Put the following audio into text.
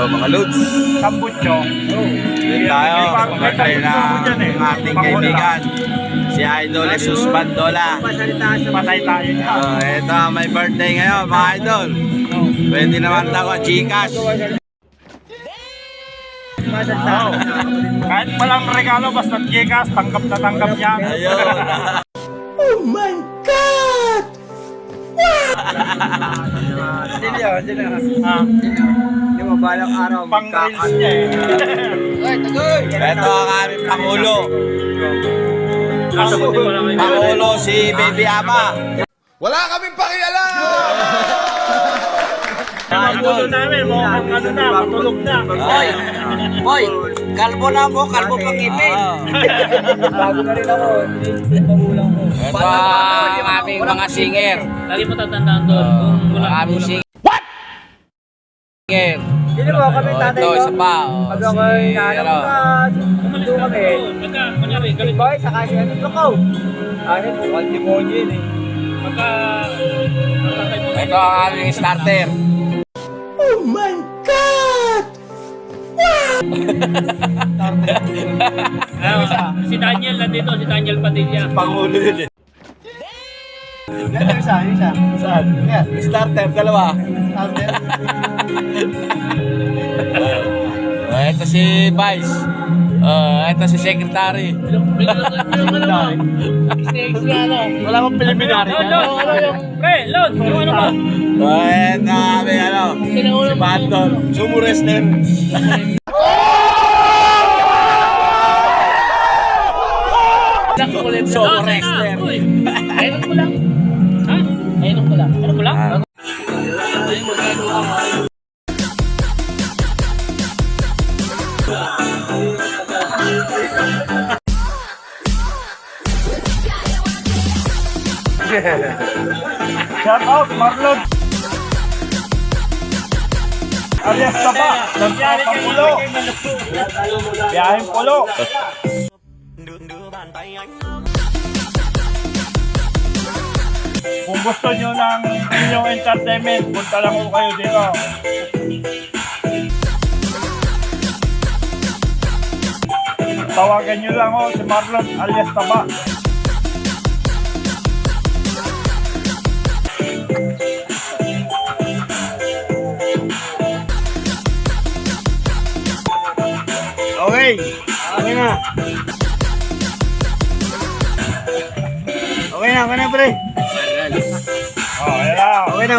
Hello mga Lods. Tambutso. Dito tayo. Birthday na ating kaibigan. Si Idol Jesus Bandola. Patay tayo niya. Ito may birthday ngayon mga Idol. Pwede naman ako Gcash. Kahit walang regalo, basta Gcash, tanggap na tanggap yan. Ayun. Oh my God! Yung mabalang araw, pang-reels niya Ito ang aming Pangulo. Pangulo si Baby Ama. Wala kaming pakialam! Pangulo namin, mukhang ano na, matulog na. Boy, kalbo na ako, kalbo pag-ibig. Bago na rin ako, pangulang ko. Ito ang aming mga singer. Lagi mo tatandaan doon kung wala Ang aming kulang. singer. Hindi mo kami tatay Ito, ko. isa pa. Pag ako'y nahanap Ano? ka, Umalis sundo ka kami. doon. Pagka, kunyari, galit. Boy, saka siya nito ko. Ano, mukhang demonyo yun eh. Pagka, ang tatay mo. Ito ang aming starter. Oh my God! Si Daniel nandito, si Daniel Padilla. Pangulo yun eh. Yan, isa. Saan? Yan, Starter, dalawa. starter. Ito si Vice. Ito si Secretary. Wala akong preliminary. Pre, Lord, yung ano ba? Ito ang aming ano. Si Bandol. Sumo wrestler. Sumo wrestler. Ayun ko lang. Ha? Ayun ko lang. Ayun ko lang? Shout out, Marlon. Alias Taba. Nangyari kay Pulo. Biyaheng Pulo. Kung gusto nyo ng inyong entertainment, punta lang ko kayo dito. Tawagan nyo lang ako si Marlon alias Taba. Okay. Okay na. Okay na pre. Oh, ayan na. Okay na.